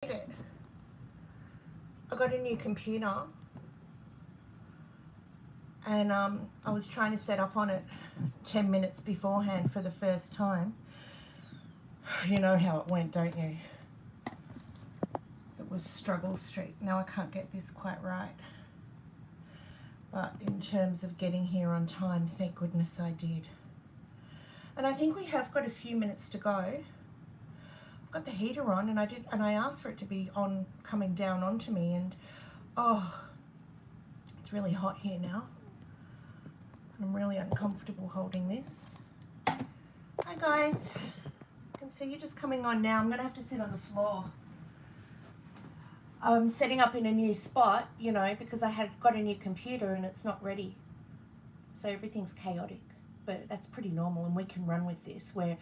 it. I got a new computer and I was trying to set up on it 10 minutes beforehand for the first time. You know how it went, don't you? It was Struggle Street. Now I can't get this quite right. But in terms of getting here on time, thank goodness I did. And I think we have got a few minutes to go. I've got the heater on and I asked for it to be on, coming down onto me, and oh, it's really hot here now. I'm really uncomfortable holding this. Hi guys, I can see you just coming on now. I'm gonna have to sit on the floor. I'm setting up in a new spot, you know, because I had got a new computer and it's not ready. So everything's chaotic, but that's pretty normal and we can run with this. We're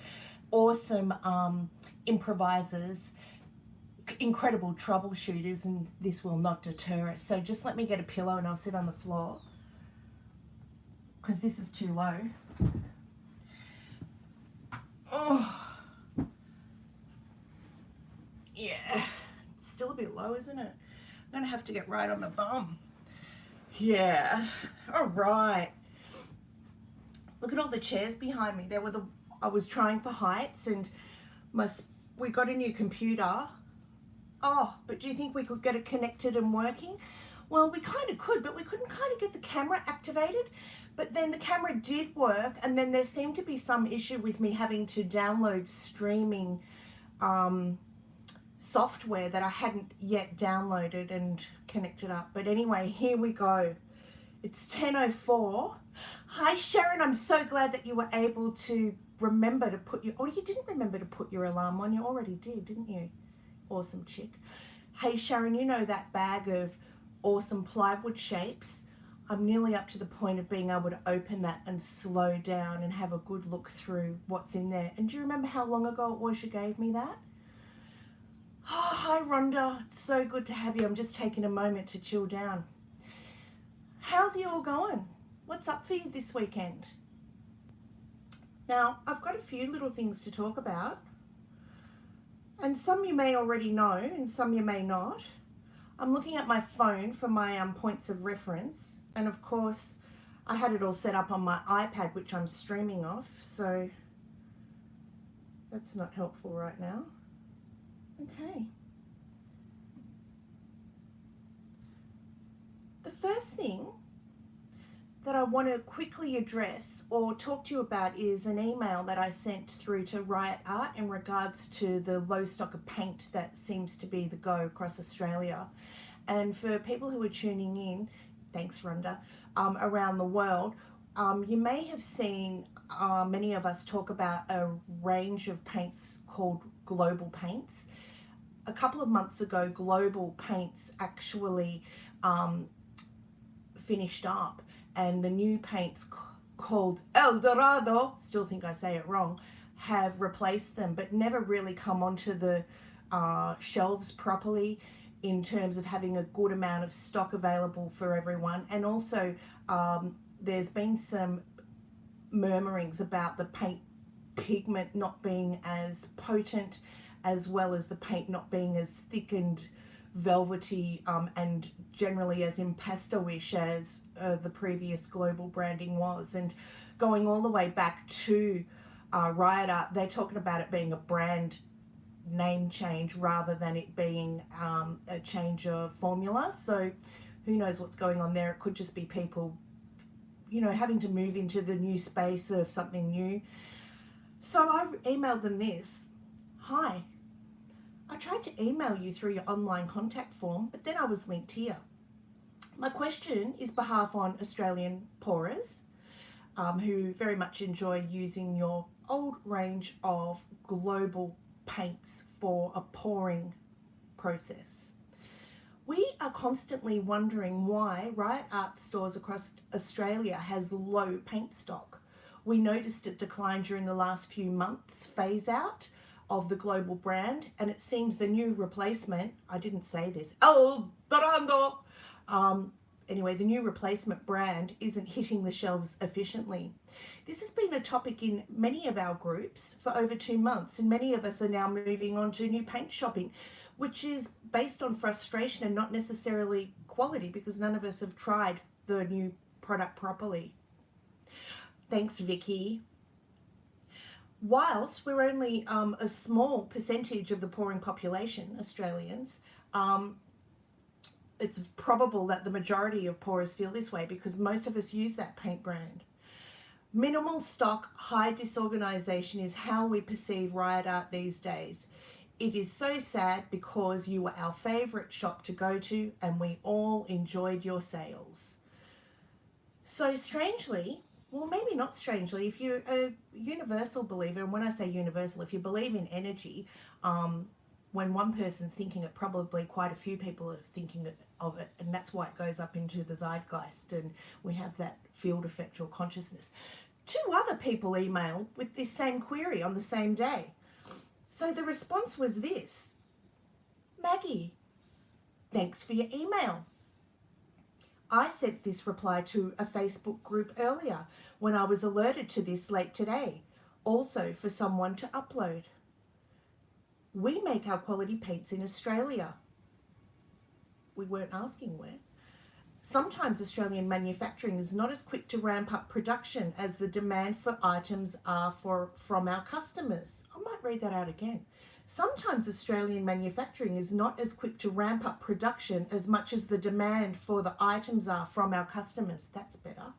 awesome improvisers, incredible troubleshooters, and this will not deter us. So just let me get a pillow and I'll sit on the floor because this is too low. Oh, yeah. Still a bit low, isn't it? I'm gonna have to get right on my bum. Yeah. All right. Look at all the chairs behind me. I was trying for heights, and we got a new computer. Oh, but do you think we could get it connected and working? Well, we kind of could, but we couldn't kind of get the camera activated. But then the camera did work, and then there seemed to be some issue with me having to download streaming software that I hadn't yet downloaded and connected up. But anyway, here we go. It's 10:04. Hi Sharon, I'm so glad that you were able to remember to put your, oh, you didn't remember to put your alarm on, you already did, didn't you? Awesome chick. Hey Sharon, you know that bag of awesome plywood shapes? I'm nearly up to the point of being able to open that and slow down and have a good look through what's in there. And do you remember how long ago it was you gave me that? Oh, hi Rhonda, it's so good to have you. I'm just taking a moment to chill down. How's you all going? What's up for you this weekend? Now, I've got a few little things to talk about, and some you may already know and some you may not. I'm looking at my phone for my points of reference, and of course I had it all set up on my iPad, which I'm streaming off, so that's not helpful right now. Okay. The first thing that I want to quickly address or talk to you about is an email that I sent through to Riot Art in regards to the low stock of paint that seems to be the go across Australia. And for people who are tuning in, thanks Rhonda, around the world, you may have seen many of us talk about a range of paints called global paints. A couple of months ago, global paints actually finished up, and the new paints called El Dorado, still think I say it wrong, have replaced them, but never really come onto the shelves properly in terms of having a good amount of stock available for everyone. And also there's been some murmurings about the paint pigment not being as potent, as well as the paint not being as thick and velvety and generally as impasto-ish as the previous global branding was. And going all the way back to Riot Art, they're talking about it being a brand name change rather than it being a change of formula. So who knows what's going on there. It could just be people, you know, having to move into the new space of something new. So I emailed them this. Hi, I tried to email you through your online contact form, but then I was linked here. My question is behalf on Australian pourers who very much enjoy using your old range of global paints for a pouring process. We are constantly wondering why Riot Art stores across Australia has low paint stock. We noticed it declined during the last few months phase out of the global brand, and it seems the new replacement, I didn't say this, El Dorado, anyway, the new replacement brand isn't hitting the shelves efficiently. This has been a topic in many of our groups for over 2 months, and many of us are now moving on to new paint shopping. which is based on frustration and not necessarily quality, because none of us have tried the new product properly. Thanks, Vicky. Whilst we're only a small percentage of the pouring population, Australians, it's probable that the majority of pourers feel this way because most of us use that paint brand. Minimal stock, high disorganization is how we perceive riot art these days. It is so sad because you were our favorite shop to go to and we all enjoyed your sales. So strangely, well, maybe not strangely, if you're a universal believer, and when I say universal, if you believe in energy, when one person's thinking it, probably quite a few people are thinking of it, and that's why it goes up into the zeitgeist, and we have that field effect or consciousness. 2 other people emailed with this same query on the same day. So the response was this: Maggie, thanks for your email. I sent this reply to a Facebook group earlier when I was alerted to this late today, also for someone to upload. We make our quality paints in Australia. We weren't asking where. Sometimes Australian manufacturing is not as quick to ramp up production as the demand for items are from our customers. I might read that out again. Sometimes Australian manufacturing is not as quick to ramp up production as much as the demand for the items are from our customers. That's better.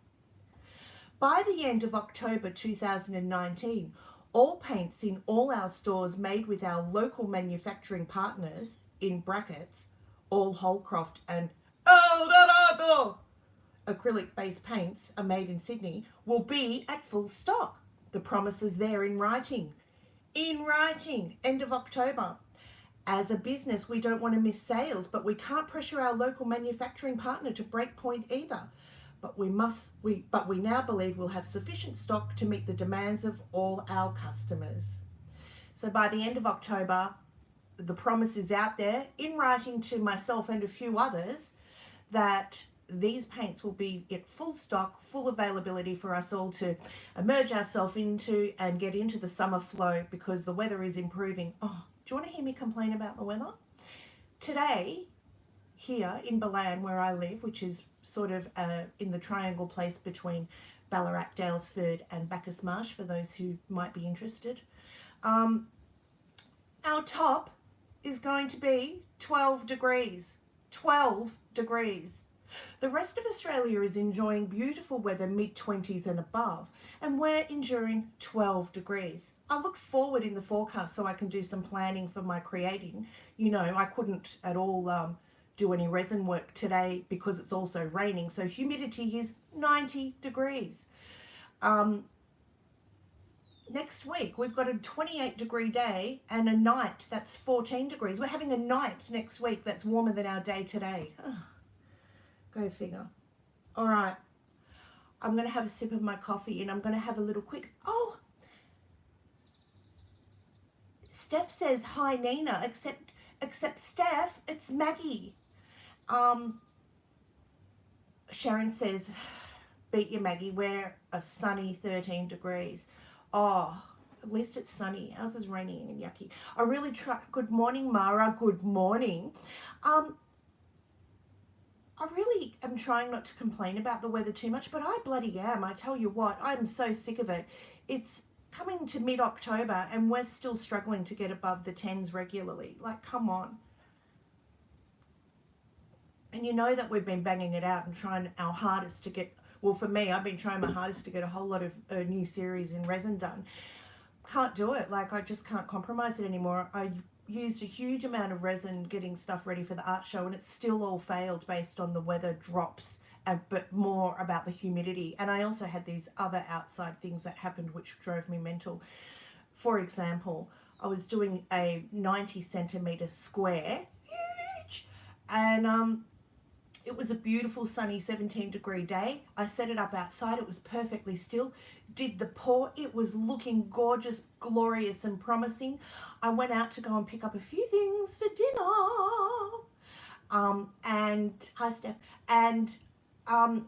By the end of October 2019, all paints in all our stores made with our local manufacturing partners, in brackets, all Holcroft and El Dorado acrylic-based paints are made in Sydney, will be at full stock. The promise is there in writing. In writing, end of October. As a business, we don't want to miss sales, but we can't pressure our local manufacturing partner to break point either. But we now believe we'll have sufficient stock to meet the demands of all our customers. So by the end of October, the promise is out there in writing to myself and a few others that these paints will be at full stock, full availability for us all to immerse ourselves into and get into the summer flow because the weather is improving. Oh, do you want to hear me complain about the weather? Today, here in Balan, where I live, which is sort of in the triangle place between Ballarat, Daylesford and Bacchus Marsh, for those who might be interested, our top is going to be 12 degrees. 12 degrees. The rest of Australia is enjoying beautiful weather, mid-20s and above, and we're enduring 12 degrees. I look forward in the forecast so I can do some planning for my creating. You know, I couldn't at all do any resin work today because it's also raining, so humidity is 90 degrees. Next week, we've got a 28-degree day and a night that's 14 degrees. We're having a night next week that's warmer than our day today. Oh, go figure. All right. I'm going to have a sip of my coffee and I'm going to have a little quick... Oh! Steph says, hi, Nina. Except Steph, it's Maggie. Sharon says, beat you, Maggie. We're a sunny 13 degrees. Oh, at least it's sunny. Ours is raining and yucky. I really try. Good morning, Mara. Good morning. I really am trying not to complain about the weather too much, but I bloody am. I tell you what, I'm so sick of it. It's coming to mid-October and we're still struggling to get above the 10s regularly. Like, come on. And you know that we've been banging it out and trying our hardest to get... Well, for me, I've been trying my hardest to get a whole lot of new series in resin done. Can't do it. Like, I just can't compromise it anymore. I used a huge amount of resin getting stuff ready for the art show, and it's still all failed based on the weather drops, but more about the humidity. And I also had these other outside things that happened which drove me mental. For example, I was doing a 90 centimeter square, huge, and it was a beautiful sunny 17-degree day. I set it up outside. It was perfectly still. Did the pour. It was looking gorgeous, glorious and promising. I went out to go and pick up a few things for dinner. And hi, Steph. And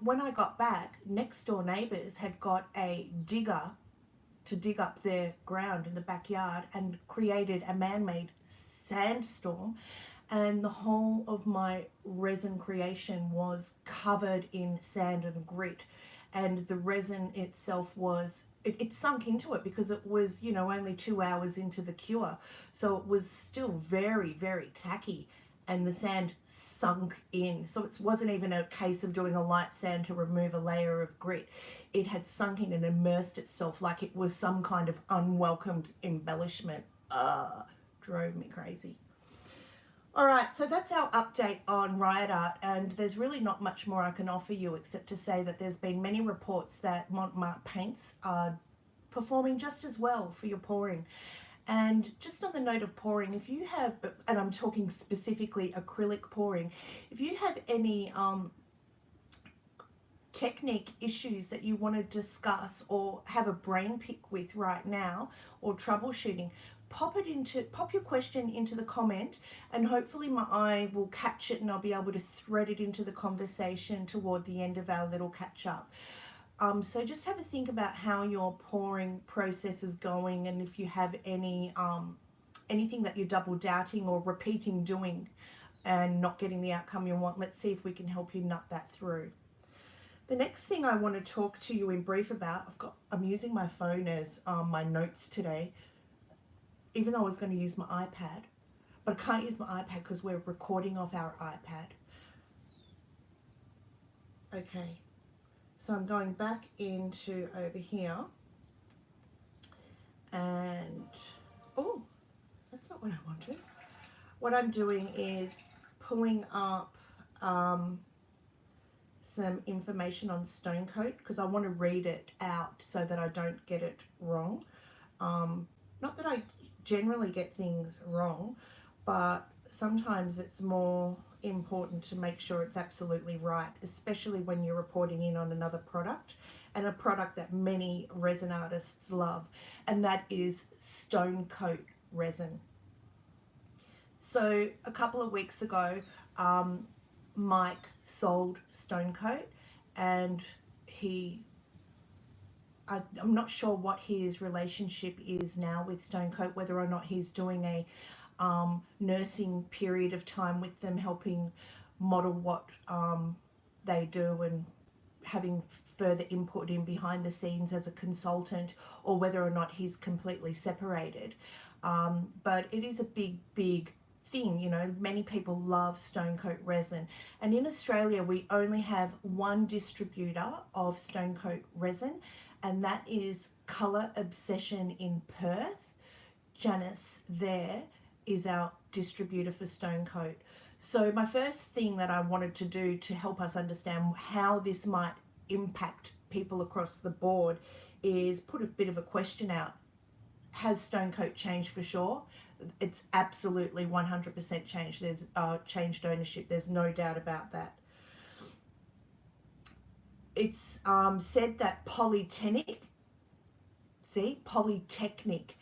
when I got back, next door neighbours had got a digger to dig up their ground in the backyard and created a man-made sandstorm, and the whole of my resin creation was covered in sand and grit, and the resin itself was it sunk into it because it was, you know, only 2 hours into the cure, so it was still very, very tacky, and the sand sunk in. So it wasn't even a case of doing a light sand to remove a layer of grit. It had sunk in and immersed itself like it was some kind of unwelcomed embellishment. Drove me crazy. All right, so that's our update on Riot Art, and there's really not much more I can offer you except to say that there's been many reports that Montmartre paints are performing just as well for your pouring. And just on the note of pouring, if you have, and I'm talking specifically acrylic pouring, if you have any technique issues that you want to discuss or have a brain pick with right now, or troubleshooting, pop your question into the comment, and hopefully my eye will catch it and I'll be able to thread it into the conversation toward the end of our little catch up. So just have a think about how your pouring process is going, and if you have any anything that you're double doubting or repeating doing and not getting the outcome you want, let's see if we can help you nut that through. The next thing I want to talk to you in brief about, I'm using my phone as my notes today, even though I was going to use my iPad, but I can't use my iPad because we're recording off our iPad. Okay. So I'm going back into over here, and oh, that's not what I wanted. What I'm doing is pulling up some information on stone coat because I want to read it out so that I don't get it wrong. Not that I generally get things wrong, but sometimes it's more important to make sure it's absolutely right, especially when you're reporting in on another product, and a product that many resin artists love, and that is stone coat resin. So a couple of weeks ago, Mike sold stone coat, and I'm not sure what his relationship is now with stone coat, whether or not he's doing a nursing period of time with them, helping model what they do and having further input in behind the scenes as a consultant, or whether or not he's completely separated. But it is a big thing, you know. Many people love stone coat resin, and in Australia we only have one distributor of stone coat resin, and that is Colour Obsession in Perth. Janice there is our distributor for stone coat. So my first thing that I wanted to do to help us understand how this might impact people across the board is put a bit of a question out. Has stone coat changed for sure? It's absolutely 100% changed. There's changed ownership. There's no doubt about that. It's said that Polytechnic, Polytechnic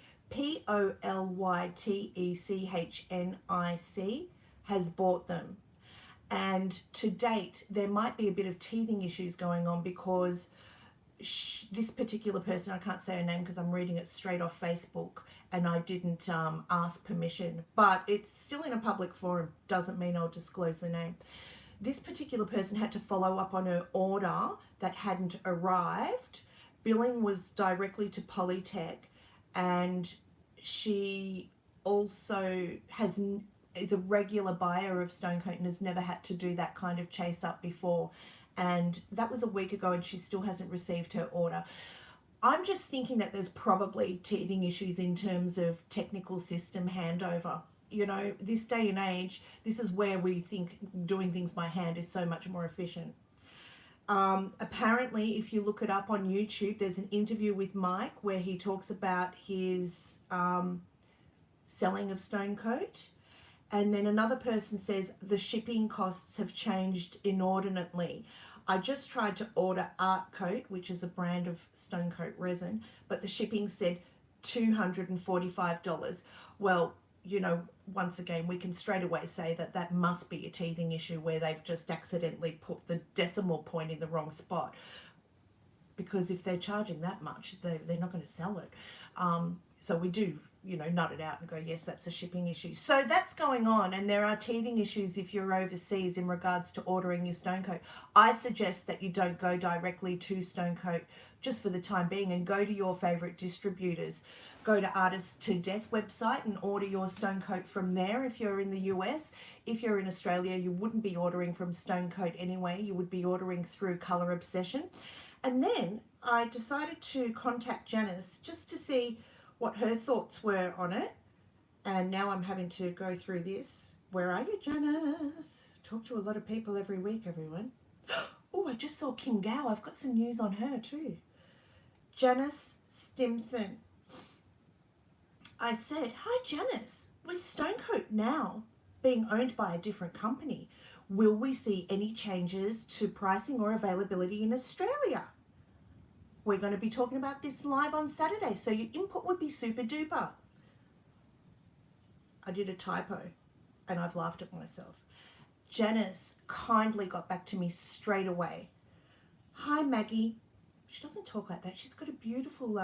has bought them, and to date there might be a bit of teething issues going on because this particular person, I can't say her name because I'm reading it straight off Facebook and I didn't ask permission, but it's still in a public forum, doesn't mean I'll disclose the name. This particular person had to follow up on her order that hadn't arrived. Billing was directly to Polytech, and she also is a regular buyer of stone coat and has never had to do that kind of chase up before, and that was a week ago and she still hasn't received her order. I'm just thinking that there's probably teething issues in terms of technical system handover. You know, this day and age, this is where we think doing things by hand is so much more efficient. Apparently, if you look it up on YouTube, there's an interview with Mike where he talks about his selling of stone coat. And then another person says the shipping costs have changed inordinately. I just tried to order Art Coat, which is a brand of stone coat resin, but the shipping said $245. Well, you know, once again, we can straight away say that that must be a teething issue where they've just accidentally put the decimal point in the wrong spot. because if they're charging that much, they're not going to sell it. So we do, you know, nut it out and go, yes, that's a shipping issue. So that's going on, and there are teething issues if you're overseas in regards to ordering your stone coat. I suggest that you don't go directly to Stone Coat just for the time being, and go to your favorite distributors. Go to Artist to Death website and order your stone coat from there if you're in the US. If you're in Australia, you wouldn't be ordering from Stone Coat anyway. You would be ordering through Colour Obsession. And then I decided to contact Janice just to see what her thoughts were on it. And now I'm having to go through this. Where are you, Janice? Talk to a lot of people every week, everyone. Oh, I just saw Kim Gao. I've got some news on her too. Janice Stimson. I said, hi Janice, with Stone Coat now being owned by a different company, will we see any changes to pricing or availability in Australia? We're going to be talking about this live on Saturday, so your input would be super duper. I did a typo and I've laughed at myself. Janice kindly got back to me straight away. Hi Maggie. She doesn't talk like that. She's got a beautiful,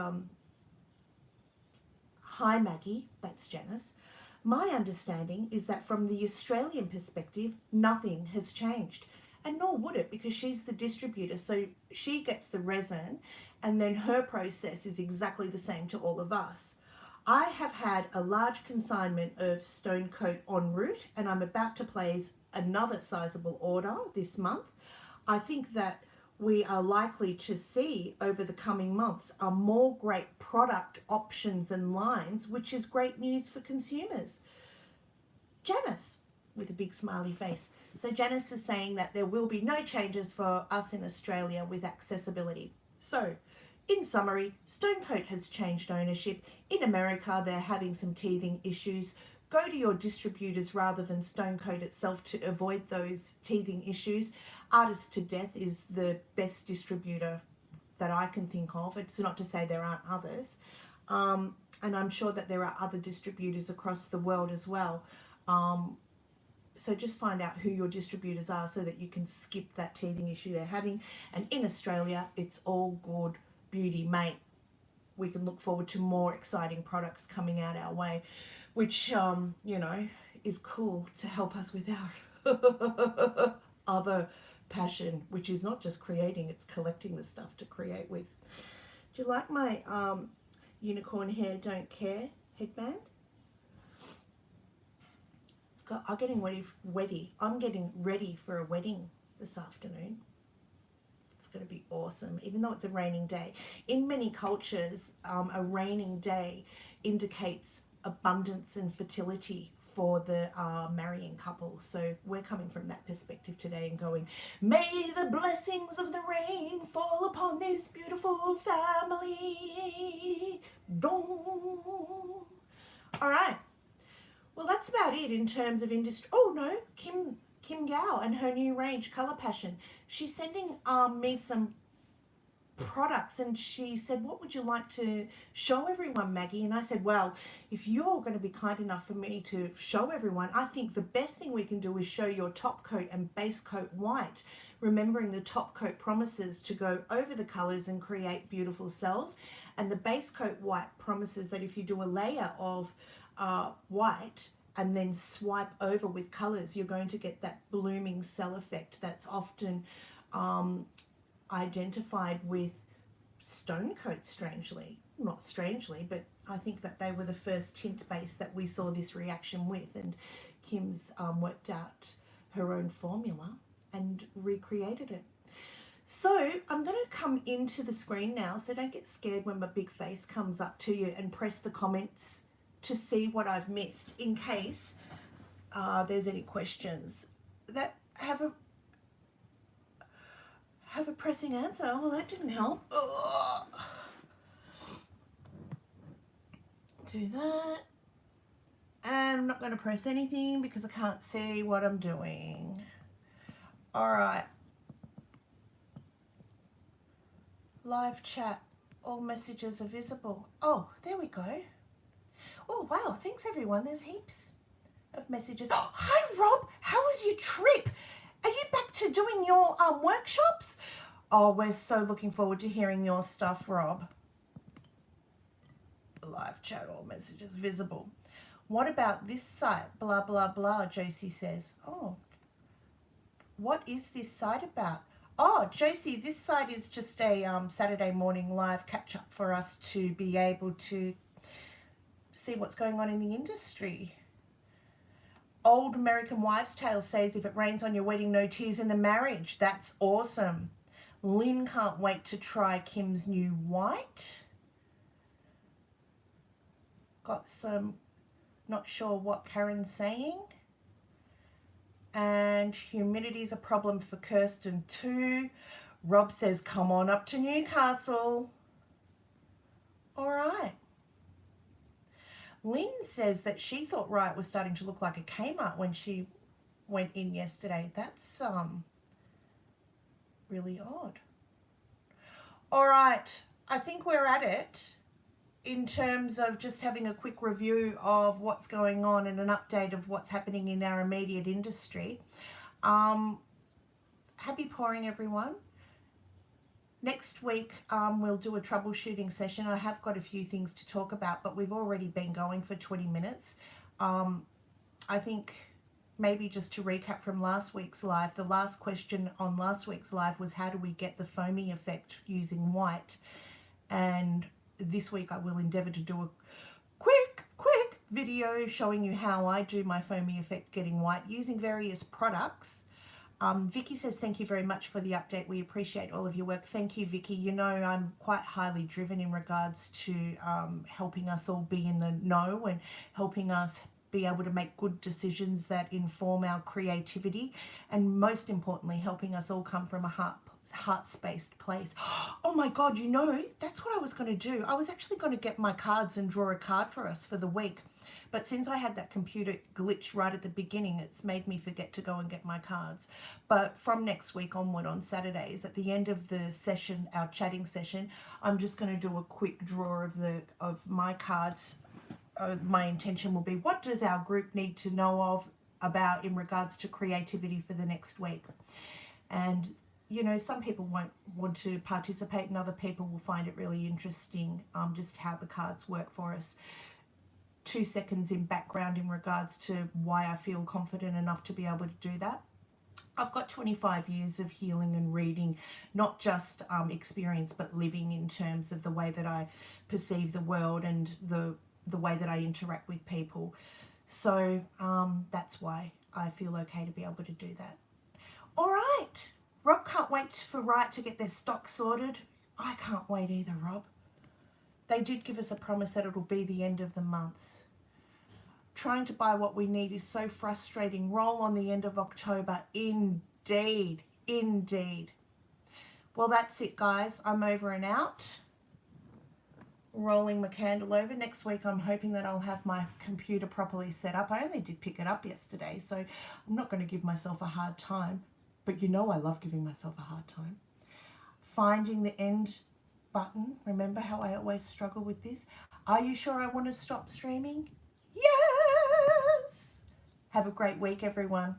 hi Maggie, that's Janice. My understanding is that from the Australian perspective, nothing has changed. And nor would it, because she's the distributor. So she gets the resin and then her process is exactly the same to all of us. I have had a large consignment of Stone Coat en route, and I'm about to place another sizable order this month. I think that we are likely to see over the coming months are more great product options and lines, which is great news for consumers. Janice, with a big smiley face. So Janice is saying that there will be no changes for us in Australia with accessibility. So, in summary, Stone Coat has changed ownership. In America, they're having some teething issues. Go to your distributors rather than Stone Coat itself to avoid those teething issues. Artist to Death is the best distributor that I can think of. It's not to say there aren't others. And I'm sure that there are other distributors across the world as well. So just find out who your distributors are so that you can skip that teething issue they're having. And in Australia, it's all good beauty, mate. We can look forward to more exciting products coming out our way, which, you know, is cool to help us with our other passion, which is not just creating, it's collecting the stuff to create with. Do you like my unicorn hair don't care headband? I'm getting ready for a wedding this afternoon. It's going to be awesome, even though it's a raining day. In many cultures, a raining day indicates abundance and fertility for the marrying couple. So we're coming from that perspective today and going, may the blessings of the rain fall upon this beautiful family. All right. Well, that's about it in terms of industry. Oh no, Kim Gao and her new range, Color Passion. She's sending me some products, and she said, what would you like to show everyone, Maggie? And I said, well, if you're going to be kind enough for me to show everyone, I think the best thing we can do is show your top coat and base coat white, remembering the top coat promises to go over the colors and create beautiful cells, and the base coat white promises that if you do a layer of white and then swipe over with colors, you're going to get that blooming cell effect that's often identified with Stone Coat, strangely. Not strangely, but I think that they were the first tint base that we saw this reaction with, and Kim's worked out her own formula and recreated it. So I'm going to come into the screen now, so don't get scared when my big face comes up to you, and press the comments to see what I've missed in case there's any questions that have a pressing answer. Well, that didn't help. Ugh. Do that. And I'm not going to press anything because I can't see what I'm doing. All right. Live chat. All messages are visible. Oh, there we go. Oh, wow. Thanks, everyone. There's heaps of messages. Oh, hi, Rob. How was your trip? Are you back to doing your workshops? Oh, we're so looking forward to hearing your stuff, Rob. Live chat, all messages visible. What about this site? Blah, blah, blah, Josie says. Oh, what is this site about? Oh, Josie, this site is just a Saturday morning live catch-up for us to be able to see what's going on in the industry. Old American Wives' Tale says, if it rains on your wedding, no tears in the marriage. That's awesome. Lynn can't wait to try Kim's new white. Got some, not sure what Karen's saying. And humidity's a problem for Kirsten too. Rob says, come on up to Newcastle. All right. Lynn says that she thought Riot was starting to look like a Kmart when she went in yesterday. That's really odd. All right, I think we're at it in terms of just having a quick review of what's going on and an update of what's happening in our immediate industry. Happy pouring, everyone. Next week, we'll do a troubleshooting session. I have got a few things to talk about, but we've already been going for 20 minutes. I think maybe just to recap from last week's live, the last question on last week's live was how do we get the foamy effect using white? And this week I will endeavour to do a quick video showing you how I do my foamy effect getting white using various products. Vicky says, thank you very much for the update. We appreciate all of your work. Thank you, Vicky. You know, I'm quite highly driven in regards to helping us all be in the know and helping us be able to make good decisions that inform our creativity, and most importantly, helping us all come from a heart-spaced place. Oh my God, you know, that's what I was going to do. I was actually going to get my cards and draw a card for us for the week. But since I had that computer glitch right at the beginning, it's made me forget to go and get my cards. But from next week onward on Saturdays, at the end of the session, our chatting session, I'm just going to do a quick draw of my cards. My intention will be, what does our group need to know of about in regards to creativity for the next week? And you know, some people won't want to participate and other people will find it really interesting, just how the cards work for us. 2 seconds in background in regards to why I feel confident enough to be able to do that. I've got 25 years of healing and reading, not just experience, but living in terms of the way that I perceive the world and the way that I interact with people. So that's why I feel okay to be able to do that. All right. Rob can't wait for Riot to get their stock sorted. I can't wait either, Rob. They did give us a promise that it'll be the end of the month. Trying to buy what we need is so frustrating. Roll on the end of October. Indeed. Indeed. Well, that's it, guys. I'm over and out. Rolling my candle over. Next week, I'm hoping that I'll have my computer properly set up. I only did pick it up yesterday, so I'm not going to give myself a hard time. But you know I love giving myself a hard time. Finding the end button. Remember how I always struggle with this? Are you sure I want to stop streaming? Yes! Have a great week, everyone.